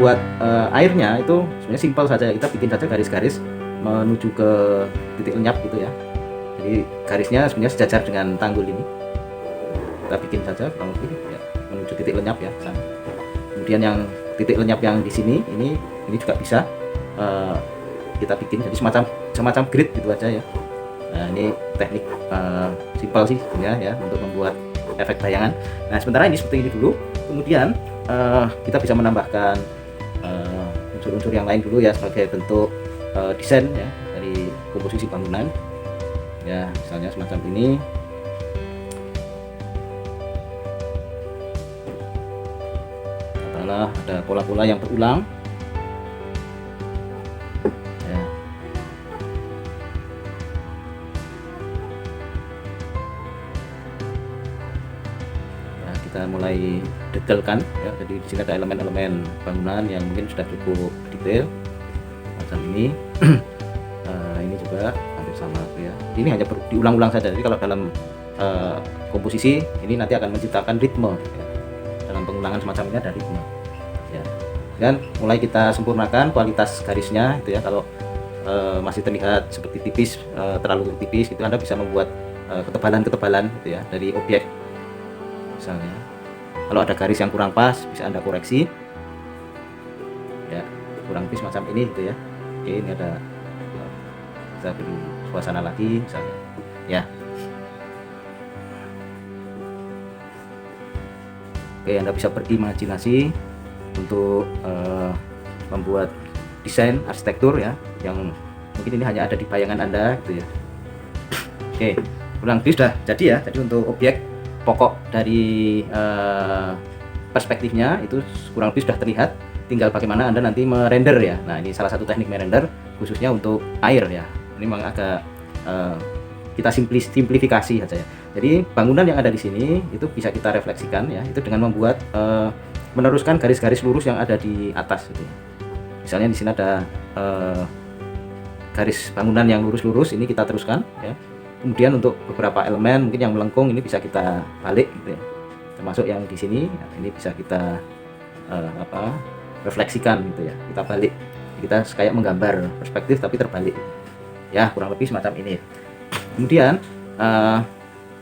membuat airnya itu sebenarnya simpel saja, kita bikin saja garis-garis menuju ke titik lenyap gitu ya. Jadi garisnya sebenarnya sejajar dengan tanggul ini, kita bikin saja kurang lebih ya, menuju titik lenyap ya sana. Kemudian yang titik lenyap yang di sini ini juga bisa kita bikin jadi semacam grid gitu aja ya. Nah ini teknik simpel sih sebenarnya ya untuk membuat efek bayangan. Nah sementara ini seperti ini dulu, kemudian kita bisa menambahkan unsur-unsur yang lain dulu ya sebagai bentuk desain ya dari komposisi bangunan ya, misalnya semacam ini. Katakanlah ada pola-pola yang berulang ya. Kita mulai detailkan ya, jadi di sini ada elemen-elemen bangunan yang mungkin sudah cukup detail macam ini. Ini juga hampir sama ya, ini hanya perlu diulang-ulang saja. Jadi kalau dalam komposisi ini nanti akan menciptakan ritme ya. Dalam pengulangan semacam ini ada ritme ya. Dan mulai kita sempurnakan kualitas garisnya itu ya. Kalau masih terlihat seperti tipis, terlalu tipis itu, Anda bisa membuat ketebalan-ketebalan gitu ya dari objek. Misalnya kalau ada garis yang kurang pas bisa Anda koreksi ya, kurang lebih semacam ini gitu ya. Oke, ini ada kita beri suasana lagi misalnya ya. Oke, Anda bisa berimajinasi untuk membuat desain arsitektur ya yang mungkin ini hanya ada di bayangan Anda gitu ya. Oke, kurang lebih sudah jadi ya. Jadi untuk objek pokok dari perspektifnya itu kurang lebih sudah terlihat, tinggal bagaimana Anda nanti merender ya. Nah ini salah satu teknik merender khususnya untuk air ya. Ini memang agak kita simplifikasi saja ya. Jadi bangunan yang ada di sini itu bisa kita refleksikan ya, itu dengan membuat meneruskan garis-garis lurus yang ada di atas gitu ya. Misalnya di sini ada garis bangunan yang lurus-lurus, ini kita teruskan ya. Kemudian untuk beberapa elemen mungkin yang melengkung ini bisa kita balik gitu ya. Termasuk yang di sini ya, ini bisa kita refleksikan gitu ya. Kita balik. Kita kayak menggambar perspektif tapi terbalik. Ya, kurang lebih semacam ini. Kemudian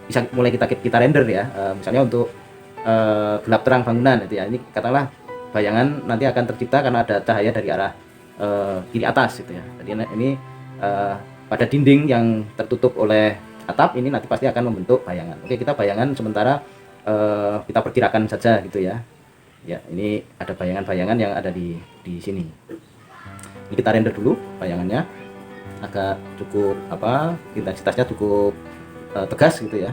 bisa mulai kita render ya. Misalnya untuk gelap terang bangunan gitu ya. Ini katakanlah bayangan nanti akan tercipta karena ada cahaya dari arah kiri atas gitu ya. Jadi ini pada dinding yang tertutup oleh atap ini nanti pasti akan membentuk bayangan. Oke, kita bayangan sementara kita perkirakan saja gitu ya. Ya, ini ada bayangan-bayangan yang ada di sini. Ini kita render dulu bayangannya, agak cukup intensitasnya cukup tegas gitu ya.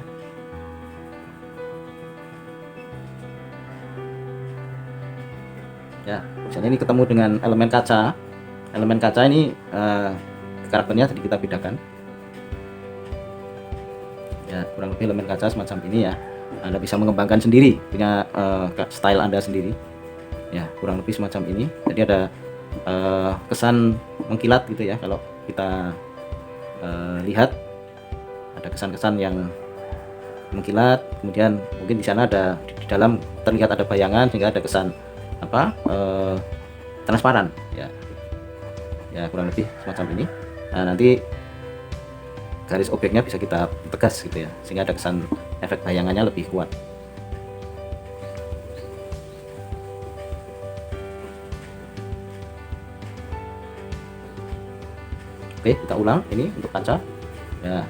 Ya, misalnya ini ketemu dengan elemen kaca. Elemen kaca ini karakternya tadi kita bedakan ya, kurang lebih elemen kaca semacam ini ya. Anda bisa mengembangkan sendiri, punya style Anda sendiri ya, kurang lebih semacam ini. Jadi ada kesan mengkilat gitu ya, kalau kita lihat ada kesan-kesan yang mengkilat. Kemudian mungkin di sana ada di dalam terlihat ada bayangan sehingga ada kesan transparan ya. Ya kurang lebih semacam ini. Nah nanti garis objeknya bisa kita tegas gitu ya, sehingga ada kesan efek bayangannya lebih kuat. Oke, kita ulang ini untuk kaca ya.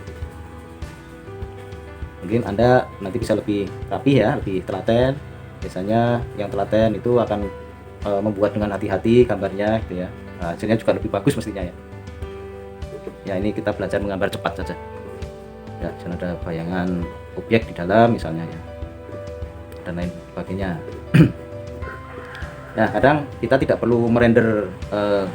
Mungkin Anda nanti bisa lebih rapi ya, lebih telaten. Biasanya yang telaten itu akan membuat dengan hati-hati gambarnya gitu ya. Nah, hasilnya juga lebih bagus mestinya ya. Ya ini kita belajar menggambar cepat saja ya, jangan ada bayangan objek di dalam misalnya ya, dan lain sebagainya. Nah kadang kita tidak perlu merender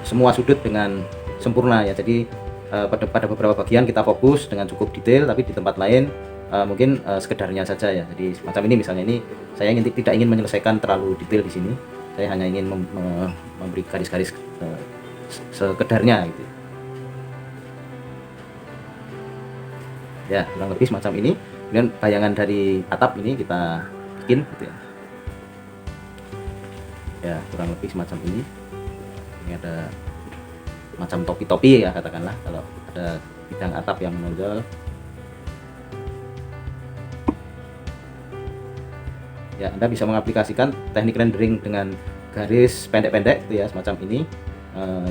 semua sudut dengan sempurna ya. Jadi pada beberapa bagian kita fokus dengan cukup detail, tapi di tempat lain mungkin sekedarnya saja ya. Jadi semacam ini misalnya, ini saya tidak ingin menyelesaikan terlalu detail di sini, saya hanya ingin memberi garis-garis sekedarnya gitu ya, kurang lebih semacam ini. Kemudian bayangan dari atap ini kita bikin gitu ya. ya, kurang lebih semacam ini. Ini ada macam topi-topi ya katakanlah, kalau ada bidang atap yang menonjol. Ya, Anda bisa mengaplikasikan teknik rendering dengan garis pendek-pendek gitu ya, semacam ini.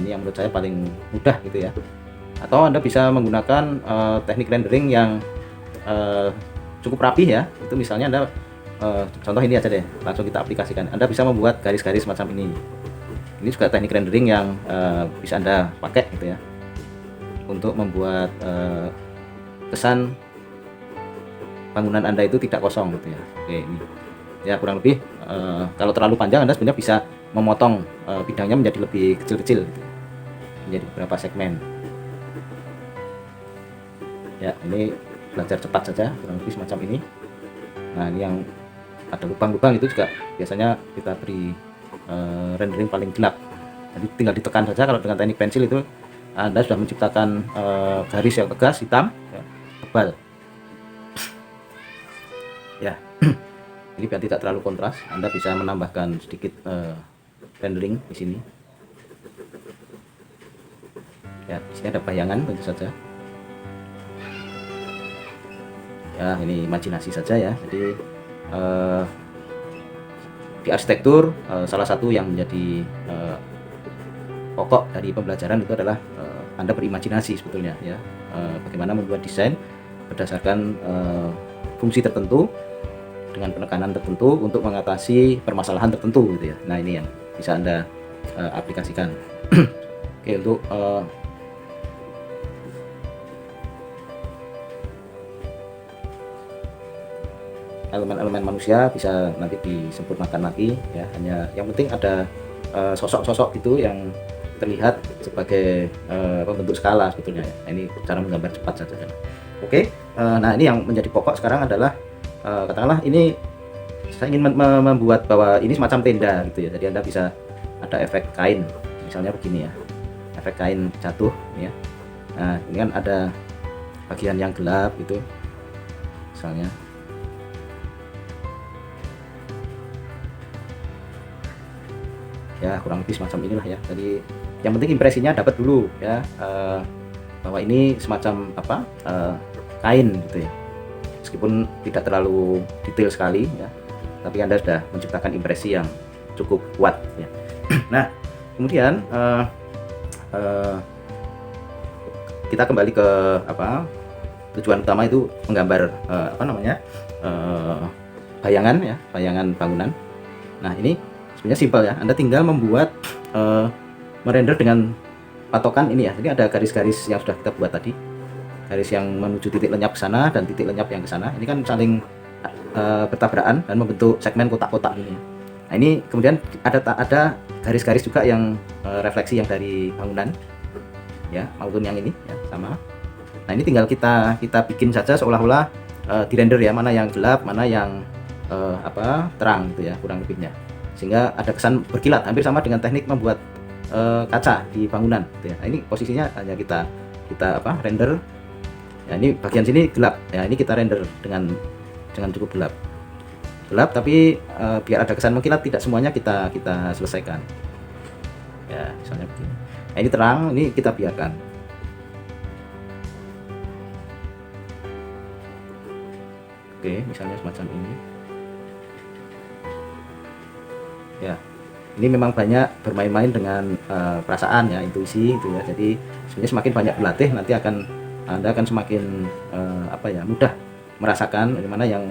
Ini yang menurut saya paling mudah gitu ya. Atau Anda bisa menggunakan teknik rendering yang cukup rapi ya. Itu misalnya Anda contoh ini aja deh, langsung kita aplikasikan. Anda bisa membuat garis-garis macam ini. Ini juga teknik rendering yang bisa Anda pakai gitu ya, untuk membuat kesan bangunan Anda itu tidak kosong gitu ya. Oke, ini ya kurang lebih. Kalau terlalu panjang Anda sebenarnya bisa memotong bidangnya menjadi lebih kecil-kecil gitu, menjadi beberapa segmen. Ya, ini belajar cepat saja, kurang lebih semacam ini. Nah, ini yang ada lubang-lubang itu juga biasanya kita beri rendering paling gelap. Jadi tinggal ditekan saja. Kalau dengan teknik pensil itu Anda sudah menciptakan garis yang tegas, hitam, ya, tebal. Ya, ini biar tidak terlalu kontras, Anda bisa menambahkan sedikit rendering di sini. Ya, di sini ada bayangan tentu saja. Ya, ini imajinasi saja ya. Jadi di arsitektur salah satu yang menjadi pokok dari pembelajaran itu adalah Anda berimajinasi sebetulnya ya, bagaimana membuat desain berdasarkan fungsi tertentu dengan penekanan tertentu untuk mengatasi permasalahan tertentu gitu ya. Nah, ini yang bisa Anda aplikasikan. Oke, untuk elemen-elemen manusia bisa nanti disempurnakan lagi ya, hanya yang penting ada sosok-sosok gitu yang terlihat sebagai pembentuk skala sebetulnya ya. Ini cara menggambar cepat saja. Oke, nah ini yang menjadi pokok sekarang adalah katakanlah ini saya ingin membuat bahwa ini semacam tenda gitu ya. Jadi Anda bisa ada efek kain misalnya begini ya, efek kain jatuh ya. Nah, ini kan ada bagian yang gelap gitu misalnya. Ya, kurang lebih semacam inilah ya. Jadi yang penting impresinya dapat dulu ya, bahwa ini semacam apa, kain gitu ya, meskipun tidak terlalu detail sekali ya, tapi Anda sudah menciptakan impresi yang cukup kuat ya. Nah, kemudian kita kembali ke apa, tujuan utama itu menggambar apa namanya, bayangan ya, bayangan bangunan. Nah, ini sebenarnya simpel ya, Anda tinggal membuat merender dengan patokan ini ya. Jadi ada garis-garis yang sudah kita buat tadi, garis yang menuju titik lenyap ke sana dan titik lenyap yang ke sana. Ini kan saling bertabrakan dan membentuk segmen kotak-kotak ini. Nah, ini kemudian ada garis-garis juga yang refleksi yang dari bangunan ya, maupun yang ini ya sama. Nah, ini tinggal kita bikin saja seolah-olah dirender ya, mana yang gelap, mana yang apa terang gitu ya, kurang lebihnya, sehingga ada kesan berkilat, hampir sama dengan teknik membuat kaca di bangunan gitu ya. Nah, ini posisinya hanya kita apa, render ya. Ini bagian sini gelap ya, ini kita render dengan cukup gelap tapi biar ada kesan mengkilat, tidak semuanya kita selesaikan ya, misalnya begini. Nah, ini terang, ini kita biarkan. Oke, misalnya semacam ini ya. Ini memang banyak bermain-main dengan perasaan ya, intuisi gitu ya. Jadi sebenarnya semakin banyak berlatih, nanti Anda akan semakin apa ya, mudah merasakan mana yang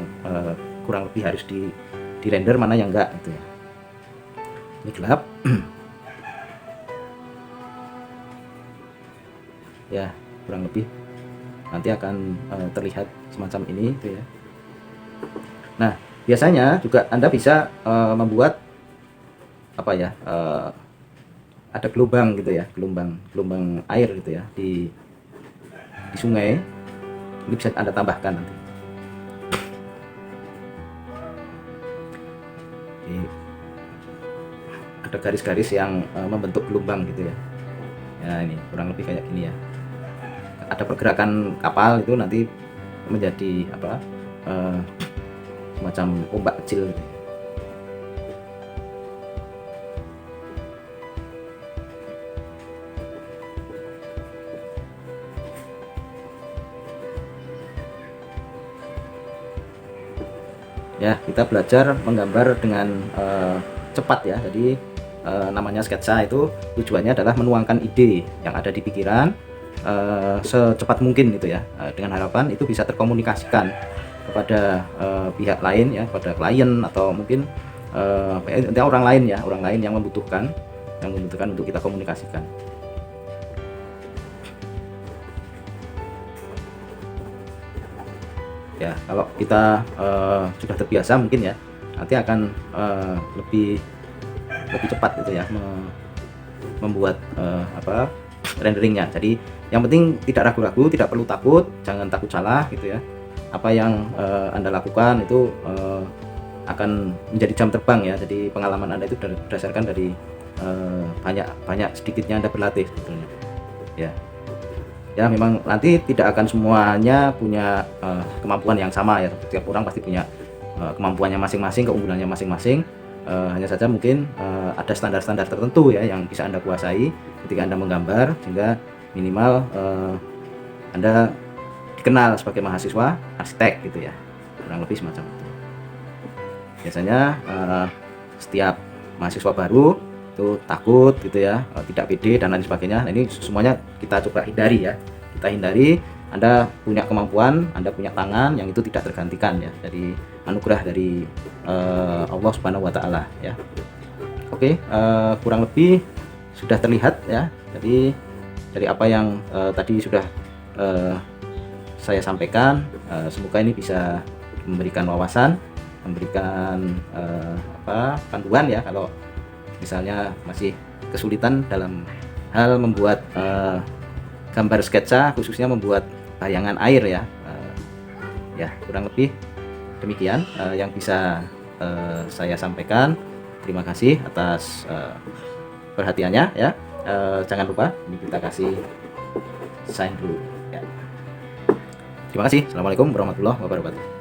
kurang lebih harus di render, mana yang enggak gitu ya. Ini gelap ya, kurang lebih nanti akan terlihat semacam ini gitu ya. Nah, biasanya juga Anda bisa membuat apa ya, ada gelombang gitu ya, gelombang air gitu ya di sungai. Ini bisa Anda tambahkan nanti. Jadi, ada garis-garis yang membentuk gelombang gitu ya. Ya, ini kurang lebih kayak gini ya. Ada pergerakan kapal itu nanti menjadi apa, semacam ombak kecil gitu ya. Ya, kita belajar menggambar dengan cepat ya. Jadi namanya sketsa itu tujuannya adalah menuangkan ide yang ada di pikiran secepat mungkin gitu ya, dengan harapan itu bisa terkomunikasikan kepada pihak lain ya, pada klien atau mungkin orang lain ya, orang lain yang membutuhkan untuk kita komunikasikan. Ya, kalau kita sudah terbiasa mungkin ya, nanti akan lebih cepat gitu ya membuat renderingnya. Jadi yang penting tidak ragu-ragu, tidak perlu takut, jangan takut salah gitu ya. Apa yang Anda lakukan itu akan menjadi jam terbang ya. Jadi pengalaman Anda itu berdasarkan dari banyak sedikitnya Anda berlatih sebetulnya. Ya memang nanti tidak akan semuanya punya kemampuan yang sama ya. Setiap orang pasti punya kemampuannya masing-masing, keunggulannya masing-masing. Hanya saja mungkin ada standar-standar tertentu ya yang bisa Anda kuasai ketika Anda menggambar, sehingga minimal Anda dikenal sebagai mahasiswa arsitek gitu ya, kurang lebih semacam itu. Biasanya setiap mahasiswa baru itu takut gitu ya, tidak pede dan lain sebagainya. Nah, ini semuanya kita coba hindari ya, kita hindari. Anda punya kemampuan, Anda punya tangan yang itu tidak tergantikan ya, jadi anugerah dari Allah Subhanahu wa Ta'ala ya. Oke, kurang lebih sudah terlihat ya. Jadi dari apa yang tadi sudah saya sampaikan, semoga ini bisa memberikan wawasan, memberikan panduan ya, kalau misalnya masih kesulitan dalam hal membuat gambar sketsa, khususnya membuat bayangan air ya. Ya kurang lebih demikian yang bisa saya sampaikan. Terima kasih atas perhatiannya ya. Jangan lupa ini kita kasih sign dulu ya. Terima kasih. Assalamualaikum warahmatullahi wabarakatuh.